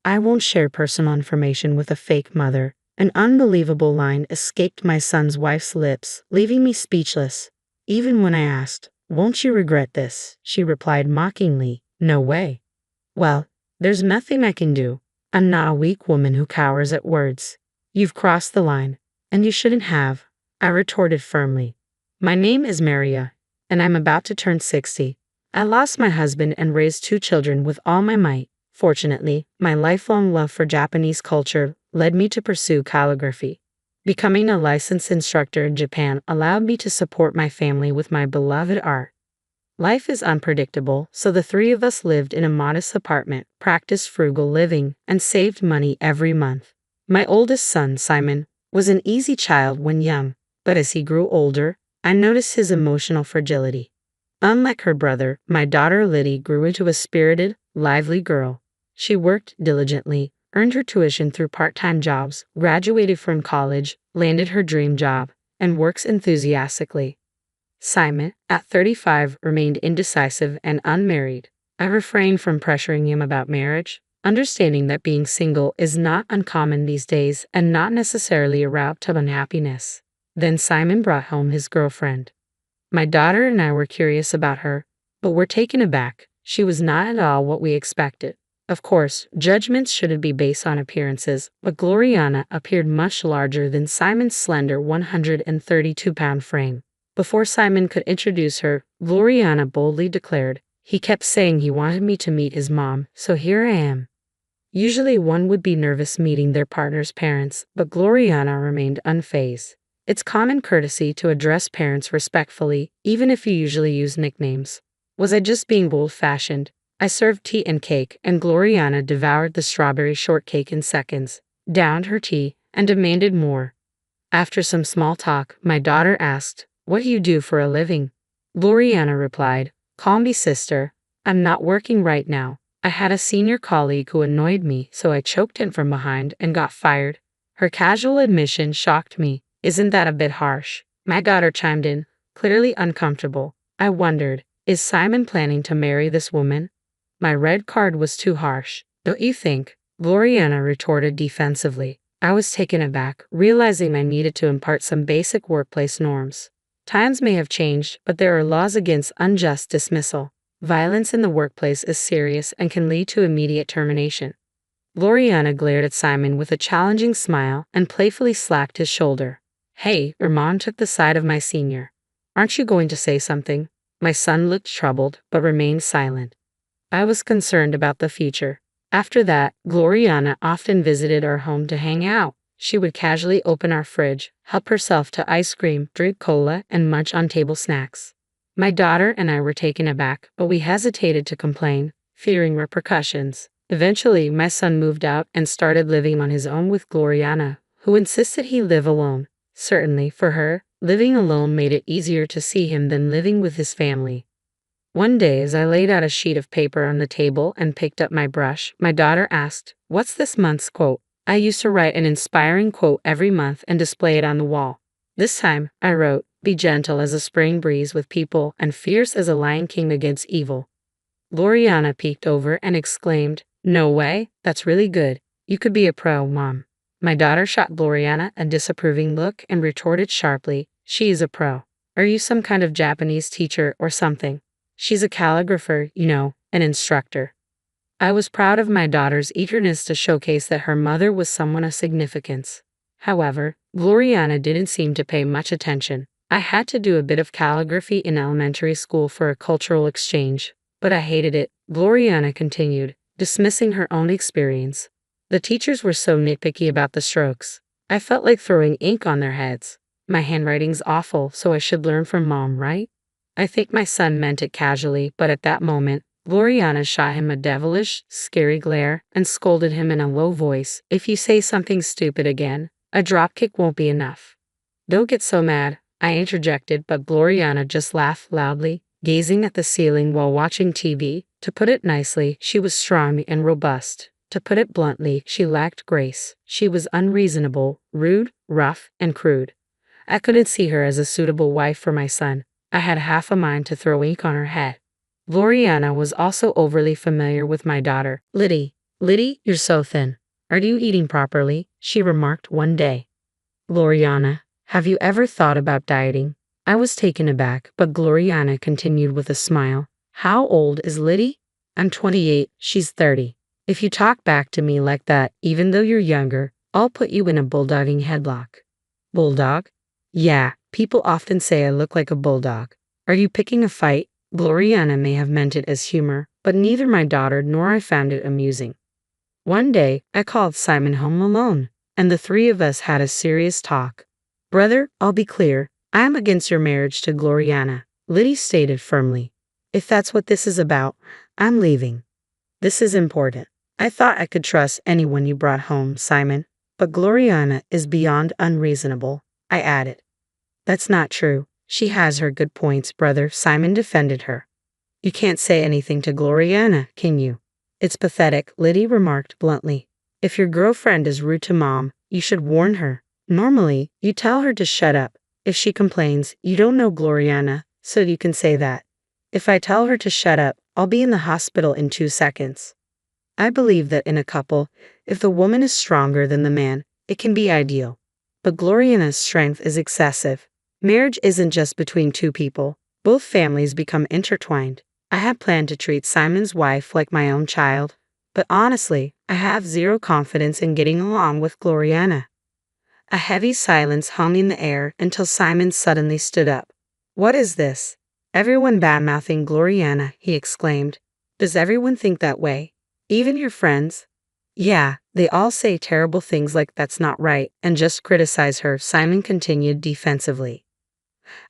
I won't share personal information with a fake mother. An unbelievable line escaped my son's wife's lips, leaving me speechless. Even when I asked, "Won't you regret this?" she replied mockingly, "No way." Well, there's nothing I can do. I'm not a weak woman who cowers at words. You've crossed the line, and you shouldn't have, I retorted firmly. My name is Maria, and I'm about to turn 60. I lost my husband and raised 2 children with all my might. Fortunately, my lifelong love for Japanese culture led me to pursue calligraphy. Becoming a licensed instructor in Japan allowed me to support my family with my beloved art. Life is unpredictable, so the three of us lived in a modest apartment, practiced frugal living, and saved money every month. My oldest son, Simon, was an easy child when young, but as he grew older, I noticed his emotional fragility. Unlike her brother, my daughter Liddy grew into a spirited, lively girl. She worked diligently, earned her tuition through part-time jobs, graduated from college, landed her dream job, and works enthusiastically. Simon, at 35, remained indecisive and unmarried. I refrained from pressuring him about marriage, understanding that being single is not uncommon these days and not necessarily a route to unhappiness. Then Simon brought home his girlfriend. My daughter and I were curious about her, but were taken aback. She was not at all what we expected. Of course, judgments shouldn't be based on appearances, but Gloriana appeared much larger than Simon's slender 132-pound frame. Before Simon could introduce her, Gloriana boldly declared, "He kept saying he wanted me to meet his mom, so here I am." Usually one would be nervous meeting their partner's parents, but Gloriana remained unfazed. It's common courtesy to address parents respectfully, even if you usually use nicknames. Was I just being old-fashioned? I served tea and cake, and Gloriana devoured the strawberry shortcake in seconds, downed her tea, and demanded more. After some small talk, my daughter asked, "What do you do for a living?" Gloriana replied, "Call me sister. I'm not working right now. I had a senior colleague who annoyed me, so I choked him from behind and got fired." Her casual admission shocked me. "Isn't that a bit harsh?" My daughter chimed in, clearly uncomfortable. I wondered, is Simon planning to marry this woman? My red card was too harsh, don't you think? Gloriana retorted defensively. I was taken aback, realizing I needed to impart some basic workplace norms. Times may have changed, but there are laws against unjust dismissal. Violence in the workplace is serious and can lead to immediate termination. Gloriana glared at Simon with a challenging smile and playfully slapped his shoulder. "Hey," her mom took the side of my senior. "Aren't you going to say something?" My son looked troubled, but remained silent. I was concerned about the future. After that, Gloriana often visited our home to hang out. She would casually open our fridge, help herself to ice cream, drink cola, and munch on table snacks. My daughter and I were taken aback, but we hesitated to complain, fearing repercussions. Eventually, my son moved out and started living on his own with Gloriana, who insisted he live alone. Certainly, for her, living alone made it easier to see him than living with his family. One day, as I laid out a sheet of paper on the table and picked up my brush, my daughter asked, "What's this month's quote?" I used to write an inspiring quote every month and display it on the wall. This time, I wrote, "Be gentle as a spring breeze with people and fierce as a lion king against evil." Gloriana peeked over and exclaimed, "No way, that's really good. You could be a pro, Mom." My daughter shot Gloriana a disapproving look and retorted sharply, "She is a pro. Are you some kind of Japanese teacher or something? She's a calligrapher, you know, an instructor." I was proud of my daughter's eagerness to showcase that her mother was someone of significance. However, Gloriana didn't seem to pay much attention. I had to do a bit of calligraphy in elementary school for a cultural exchange, but I hated it, Gloriana continued, dismissing her own experience. The teachers were so nitpicky about the strokes. I felt like throwing ink on their heads. My handwriting's awful, so I should learn from Mom, right? I think my son meant it casually, but at that moment, Gloriana shot him a devilish, scary glare and scolded him in a low voice, "If you say something stupid again, a dropkick won't be enough." "Don't get so mad," I interjected, but Gloriana just laughed loudly, gazing at the ceiling while watching TV. To put it nicely, she was strong and robust. To put it bluntly, she lacked grace. She was unreasonable, rude, rough, and crude. I couldn't see her as a suitable wife for my son. I had half a mind to throw ink on her head. Gloriana was also overly familiar with my daughter, Liddy. Liddy, you're so thin. Are you eating properly? She remarked one day. Gloriana, have you ever thought about dieting? I was taken aback, but Gloriana continued with a smile. How old is Liddy? I'm 28, she's 30. If you talk back to me like that, even though you're younger, I'll put you in a bulldogging headlock. Bulldog? Yeah, people often say I look like a bulldog. Are you picking a fight? Gloriana may have meant it as humor, but neither my daughter nor I found it amusing. One day, I called Simon home alone, and the three of us had a serious talk. Brother, I'll be clear, I am against your marriage to Gloriana, Liddy stated firmly. If that's what this is about, I'm leaving. This is important. I thought I could trust anyone you brought home, Simon, but Gloriana is beyond unreasonable, I added. That's not true. She has her good points, brother, Simon defended her. You can't say anything to Gloriana, can you? It's pathetic, Liddy remarked bluntly. If your girlfriend is rude to Mom, you should warn her. Normally, you tell her to shut up. If she complains, you don't know Gloriana, so you can say that. If I tell her to shut up, I'll be in the hospital in 2 seconds. I believe that in a couple, if the woman is stronger than the man, it can be ideal. But Gloriana's strength is excessive. Marriage isn't just between two people. Both families become intertwined. I had planned to treat Simon's wife like my own child, but honestly, I have zero confidence in getting along with Gloriana. A heavy silence hung in the air until Simon suddenly stood up. What is this? Everyone bad-mouthing Gloriana, he exclaimed. Does everyone think that way? Even your friends? Yeah, they all say terrible things like that's not right and just criticize her, Simon continued defensively.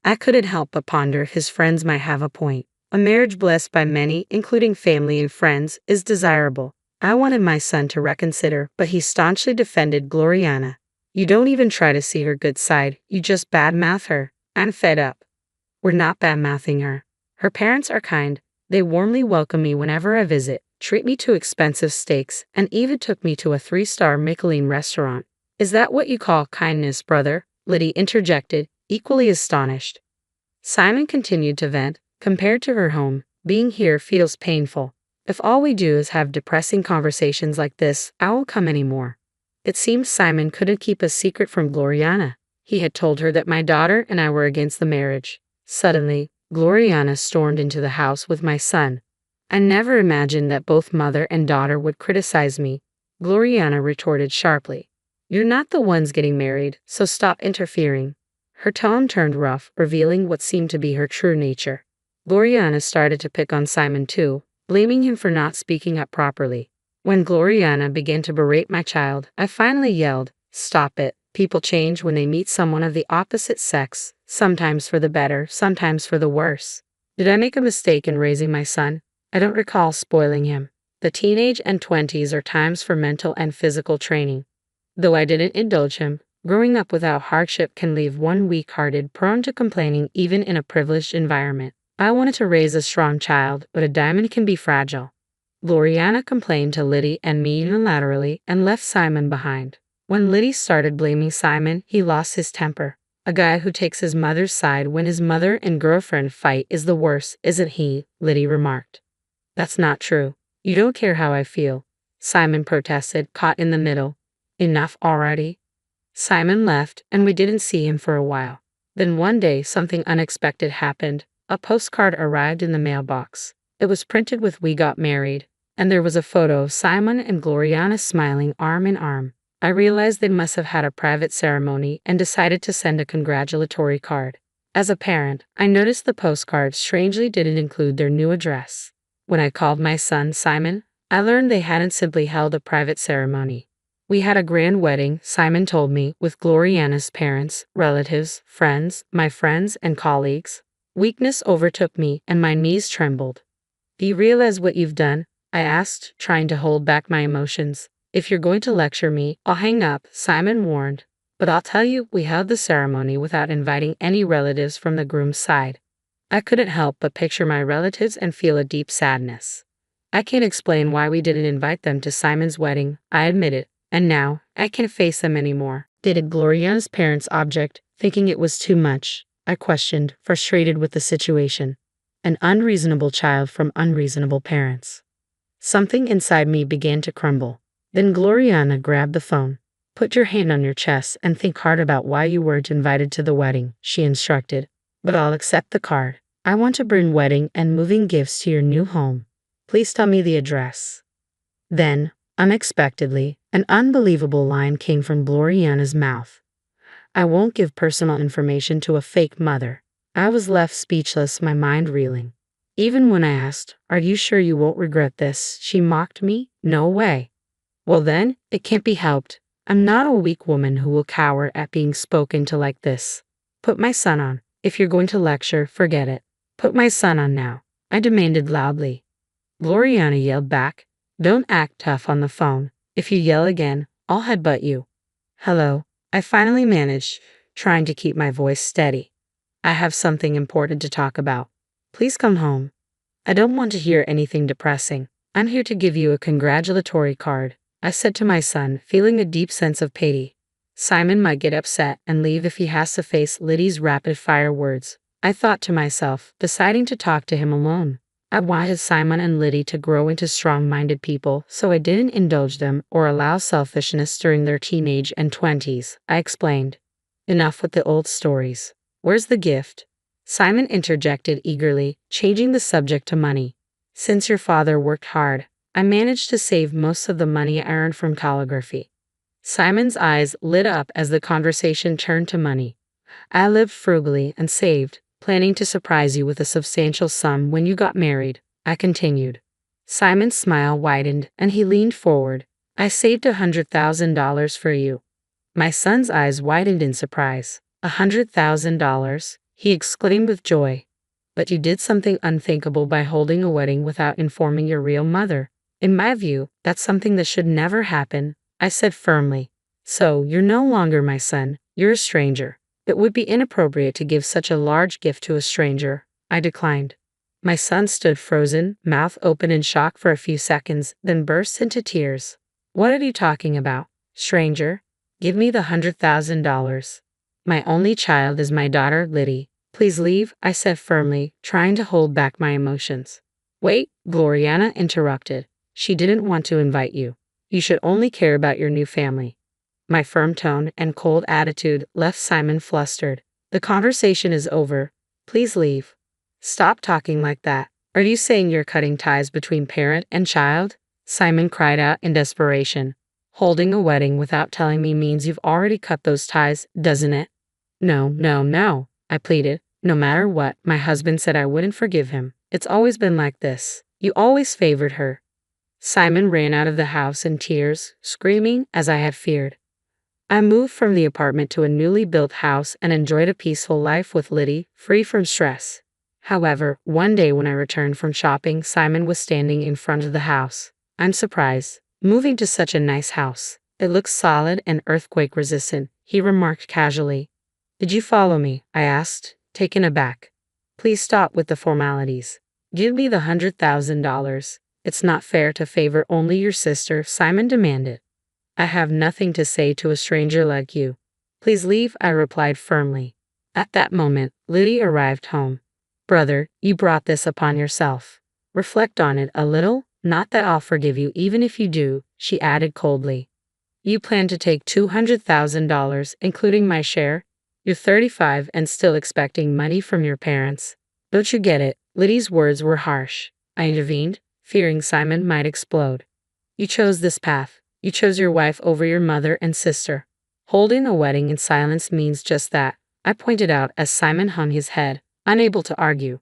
I couldn't help but ponder if his friends might have a point. A marriage blessed by many, including family and friends, is desirable. I wanted my son to reconsider, but he staunchly defended Gloriana. You don't even try to see her good side, you just badmouth her. I'm fed up. We're not badmouthing her. Her parents are kind. They warmly welcome me whenever I visit, treat me to expensive steaks, and even took me to a 3-star Michelin restaurant. Is that what you call kindness, brother? Liddy interjected, equally astonished. Simon continued to vent. Compared to her home, being here feels painful. If all we do is have depressing conversations like this, I won't come anymore. It seems Simon couldn't keep a secret from Gloriana. He had told her that my daughter and I were against the marriage. Suddenly, Gloriana stormed into the house with my son. I never imagined that both mother and daughter would criticize me. Gloriana retorted sharply. You're not the ones getting married, so stop interfering. Her tone turned rough, revealing what seemed to be her true nature. Gloriana started to pick on Simon too, blaming him for not speaking up properly. When Gloriana began to berate my child, I finally yelled, "Stop it. People change when they meet someone of the opposite sex, sometimes for the better, sometimes for the worse. Did I make a mistake in raising my son? I don't recall spoiling him. The teenage and 20s are times for mental and physical training. Though I didn't indulge him, growing up without hardship can leave one weak-hearted, prone to complaining even in a privileged environment. I wanted to raise a strong child, but a diamond can be fragile." Gloriana complained to Liddy and me unilaterally and left Simon behind. When Liddy started blaming Simon, he lost his temper. A guy who takes his mother's side when his mother and girlfriend fight is the worst, isn't he? Liddy remarked. That's not true. You don't care how I feel, Simon protested, caught in the middle. Enough already. Simon left, and we didn't see him for a while. Then one day, something unexpected happened. A postcard arrived in the mailbox. It was printed with "We got married," and there was a photo of Simon and Gloriana smiling arm in arm. I realized they must have had a private ceremony and decided to send a congratulatory card. As a parent, I noticed the postcard strangely didn't include their new address. When I called my son Simon, I learned they hadn't simply held a private ceremony. We had a grand wedding, Simon told me, with Gloriana's parents, relatives, friends, my friends, and colleagues. Weakness overtook me, and my knees trembled. Do you realize what you've done? I asked, trying to hold back my emotions. If you're going to lecture me, I'll hang up, Simon warned. But I'll tell you, we held the ceremony without inviting any relatives from the groom's side. I couldn't help but picture my relatives and feel a deep sadness. I can't explain why we didn't invite them to Simon's wedding, I admitted, and now I can't face them anymore. Did Gloriana's parents object, thinking it was too much? I questioned, frustrated with the situation. An unreasonable child from unreasonable parents. Something inside me began to crumble. Then Gloriana grabbed the phone. Put your hand on your chest and think hard about why you weren't invited to the wedding, she instructed. But I'll accept the card. I want to bring wedding and moving gifts to your new home. Please tell me the address. Then, unexpectedly, an unbelievable line came from Gloriana's mouth. I won't give personal information to a fake mother. I was left speechless, my mind reeling. Even when I asked, "Are you sure you won't regret this?" she mocked me. No way. Well then, it can't be helped. I'm not a weak woman who will cower at being spoken to like this. Put my son on. If you're going to lecture, forget it. Put my son on now, I demanded loudly. Gloriana yelled back, don't act tough on the phone. If you yell again, I'll headbutt you. Hello, I finally managed, trying to keep my voice steady. I have something important to talk about. Please come home. I don't want to hear anything depressing. I'm here to give you a congratulatory card, I said to my son, feeling a deep sense of pity. Simon might get upset and leave if he has to face Liddy's rapid-fire words, I thought to myself, deciding to talk to him alone. I wanted Simon and Liddy to grow into strong-minded people, so I didn't indulge them or allow selfishness during their teenage and 20s, I explained. Enough with the old stories. Where's the gift? Simon interjected eagerly, changing the subject to money. Since your father worked hard, I managed to save most of the money I earned from calligraphy. Simon's eyes lit up as the conversation turned to money. I lived frugally and saved, planning to surprise you with a substantial sum when you got married, I continued. Simon's smile widened and he leaned forward. I saved $100,000 for you. My son's eyes widened in surprise. $100,000, he exclaimed with joy. But you did something unthinkable by holding a wedding without informing your real mother. In my view, that's something that should never happen, I said firmly. So, you're no longer my son, you're a stranger. It would be inappropriate to give such a large gift to a stranger, I declined. My son stood frozen, mouth open in shock for a few seconds, then burst into tears. What are you talking about, stranger? Give me the $100,000. My only child is my daughter, Liddy. Please leave, I said firmly, trying to hold back my emotions. Wait, Gloriana interrupted. She didn't want to invite you. You should only care about your new family. My firm tone and cold attitude left Simon flustered. The conversation is over. Please leave. Stop talking like that. Are you saying you're cutting ties between parent and child? Simon cried out in desperation. Holding a wedding without telling me means you've already cut those ties, doesn't it? No, I pleaded. No matter what, my husband said I wouldn't forgive him. It's always been like this. You always favored her. Simon ran out of the house in tears, screaming as I had feared. I moved from the apartment to a newly built house and enjoyed a peaceful life with Liddy, free from stress. However, one day when I returned from shopping, Simon was standing in front of the house. I'm surprised. Moving to such a nice house. It looks solid and earthquake resistant, he remarked casually. Did you follow me? I asked, taken aback. Please stop with the formalities. Give me the $100,000. It's not fair to favor only your sister, Simon demanded. I have nothing to say to a stranger like you. Please leave, I replied firmly. At that moment, Liddy arrived home. Brother, you brought this upon yourself. Reflect on it a little, not that I'll forgive you even if you do, she added coldly. You plan to take $200,000, including my share? You're 35 and still expecting money from your parents. Don't you get it? Liddy's words were harsh. I intervened, fearing Simon might explode. You chose this path. You chose your wife over your mother and sister. Holding a wedding in silence means just that, I pointed out as Simon hung his head, unable to argue.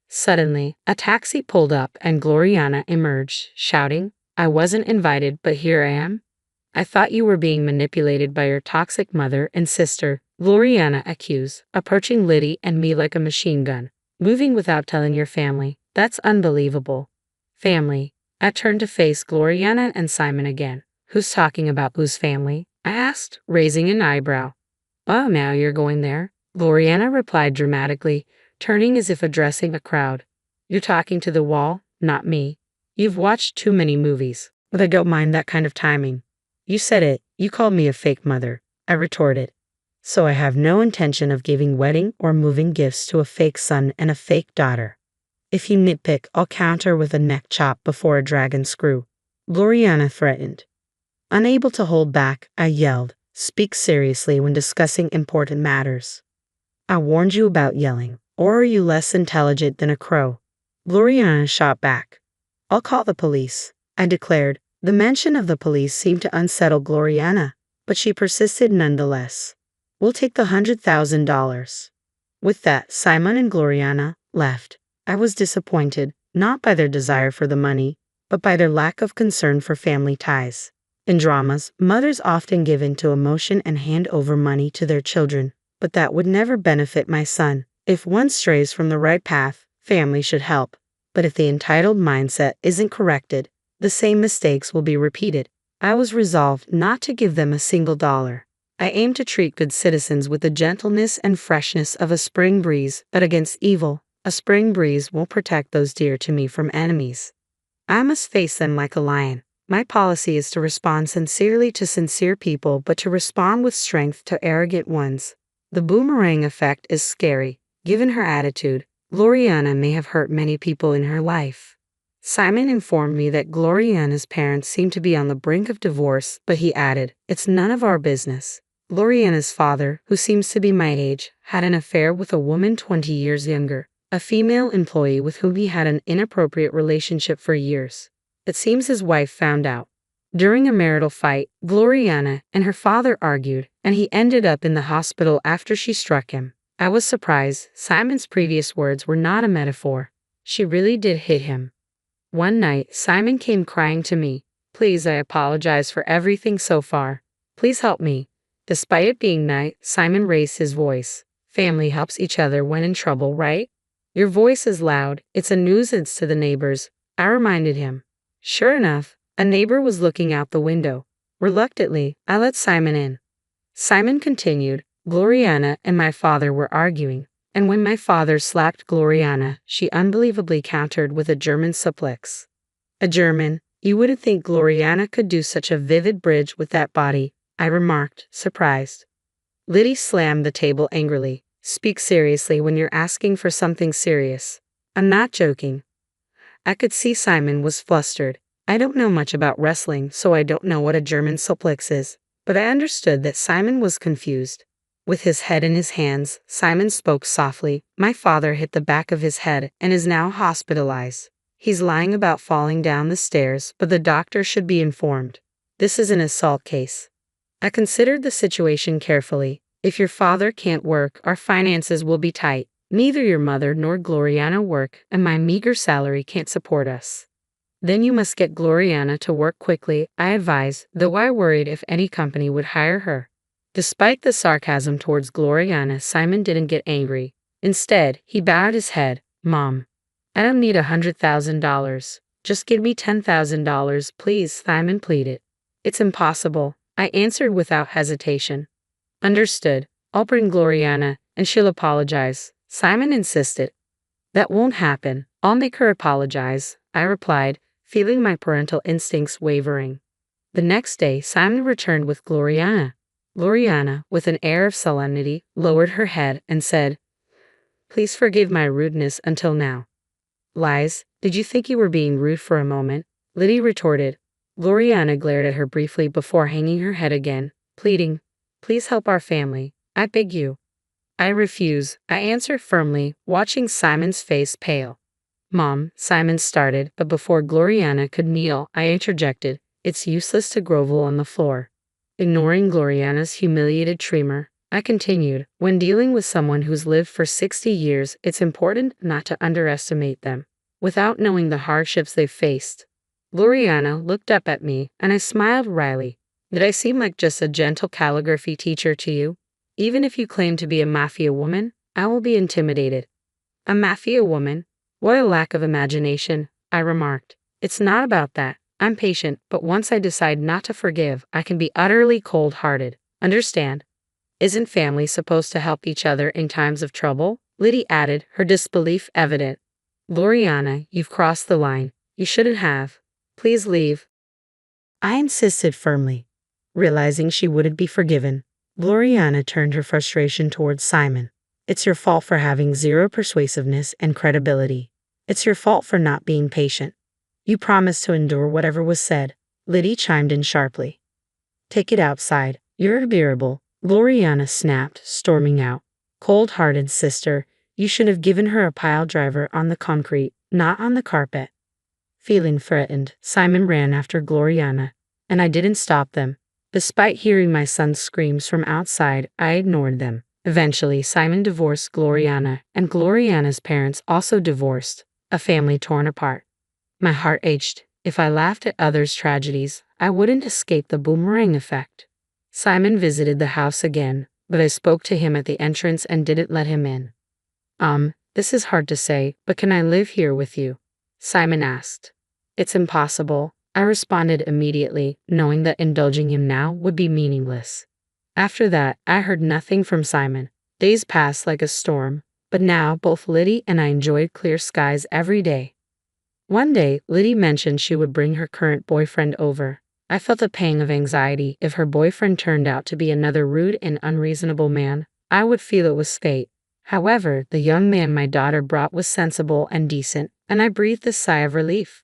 Suddenly, a taxi pulled up and Gloriana emerged, shouting, I wasn't invited, but here I am. I thought you were being manipulated by your toxic mother and sister, Gloriana accused, approaching Liddy and me like a machine gun. Moving without telling your family, that's unbelievable. Family. I turned to face Gloriana and Simon again. Who's talking about whose family? I asked, raising an eyebrow. Oh, now you're going there, Gloriana replied dramatically, turning as if addressing a crowd. You're talking to the wall, not me. You've watched too many movies, but I don't mind that kind of timing. You said it, you called me a fake mother, I retorted. So I have no intention of giving wedding or moving gifts to a fake son and a fake daughter. If you nitpick, I'll counter with a neck chop before a dragon screw. Gloriana threatened. Unable to hold back, I yelled, speak seriously when discussing important matters. I warned you about yelling, or are you less intelligent than a crow? Gloriana shot back. I'll call the police, I declared. The mention of the police seemed to unsettle Gloriana, but she persisted nonetheless. We'll take the $100,000. With that, Simon and Gloriana left. I was disappointed, not by their desire for the money, but by their lack of concern for family ties. In dramas, mothers often give in to emotion and hand over money to their children, but that would never benefit my son. If one strays from the right path, family should help. But if the entitled mindset isn't corrected, the same mistakes will be repeated. I was resolved not to give them a single dollar. I aimed to treat good citizens with the gentleness and freshness of a spring breeze, but against evil, a spring breeze won't protect those dear to me from enemies. I must face them like a lion. My policy is to respond sincerely to sincere people, but to respond with strength to arrogant ones. The boomerang effect is scary. Given her attitude, Gloriana may have hurt many people in her life. Simon informed me that Gloriana's parents seemed to be on the brink of divorce, but he added, it's none of our business. Gloriana's father, who seems to be my age, had an affair with a woman 20 years younger, a female employee with whom he had an inappropriate relationship for years. It seems his wife found out. During a marital fight, Gloriana and her father argued, and he ended up in the hospital after she struck him. I was surprised. Simon's previous words were not a metaphor. She really did hit him. One night, Simon came crying to me. Please, I apologize for everything so far. Please help me. Despite it being night, Simon raised his voice. Family helps each other when in trouble, right? Your voice is loud. It's a nuisance to the neighbors, I reminded him. Sure enough, a neighbor was looking out the window. Reluctantly, I let Simon in. Simon continued, Gloriana and my father were arguing, and when my father slapped Gloriana, she unbelievably countered with a German suplex. A German? You wouldn't think Gloriana could do such a vivid bridge with that body, I remarked, surprised. Liddy slammed the table angrily. Speak seriously when you're asking for something serious. I'm not joking. I could see Simon was flustered. I don't know much about wrestling, so I don't know what a German suplex is, but I understood that Simon was confused. With his head in his hands, Simon spoke softly. My father hit the back of his head and is now hospitalized. He's lying about falling down the stairs, but the doctor should be informed. This is an assault case. I considered the situation carefully. If your father can't work, our finances will be tight. Neither your mother nor Gloriana work, and my meager salary can't support us. Then you must get Gloriana to work quickly, I advised, though I worried if any company would hire her. Despite the sarcasm towards Gloriana, Simon didn't get angry. Instead, he bowed his head. Mom, I don't need $100,000. Just give me $10,000, please, Simon pleaded. It's impossible, I answered without hesitation. Understood. I'll bring Gloriana, and she'll apologize. Simon insisted. That won't happen. I'll make her apologize, I replied, feeling my parental instincts wavering. The next day, Simon returned with Gloriana. Gloriana, with an air of solemnity, lowered her head and said, Please forgive my rudeness until now. Lies, did you think you were being rude for a moment? Liddy retorted. Gloriana glared at her briefly before hanging her head again, pleading, Please help our family. I beg you. I refuse, I answered firmly, watching Simon's face pale. Mom, Simon started, but before Gloriana could kneel, I interjected, It's useless to grovel on the floor. Ignoring Gloriana's humiliated tremor, I continued, When dealing with someone who's lived for 60 years, it's important not to underestimate them, without knowing the hardships they've faced. Gloriana looked up at me, and I smiled wryly. Did I seem like just a gentle calligraphy teacher to you? Even if you claim to be a mafia woman, I will be intimidated. A mafia woman? What a lack of imagination, I remarked. It's not about that. I'm patient, but once I decide not to forgive, I can be utterly cold-hearted. Understand? Isn't family supposed to help each other in times of trouble? Liddy added, her disbelief evident. Gloriana, you've crossed the line. You shouldn't have. Please leave. I insisted firmly. Realizing she wouldn't be forgiven, Gloriana turned her frustration towards Simon. It's your fault for having zero persuasiveness and credibility. It's your fault for not being patient. You promised to endure whatever was said. Liddy chimed in sharply. Take it outside. You're unbearable, Gloriana snapped, storming out. Cold-hearted sister, you should have given her a pile driver on the concrete, not on the carpet. Feeling threatened, Simon ran after Gloriana, and I didn't stop them. Despite hearing my son's screams from outside, I ignored them. Eventually, Simon divorced Gloriana, and Gloriana's parents also divorced, a family torn apart. My heart ached. If I laughed at others' tragedies, I wouldn't escape the boomerang effect. Simon visited the house again, but I spoke to him at the entrance and didn't let him in. This is hard to say, but can I live here with you? Simon asked. It's impossible, I responded immediately, knowing that indulging him now would be meaningless. After that, I heard nothing from Simon. Days passed like a storm, but now both Liddy and I enjoyed clear skies every day. One day, Liddy mentioned she would bring her current boyfriend over. I felt a pang of anxiety. If her boyfriend turned out to be another rude and unreasonable man, I would feel it was fate. However, the young man my daughter brought was sensible and decent, and I breathed a sigh of relief.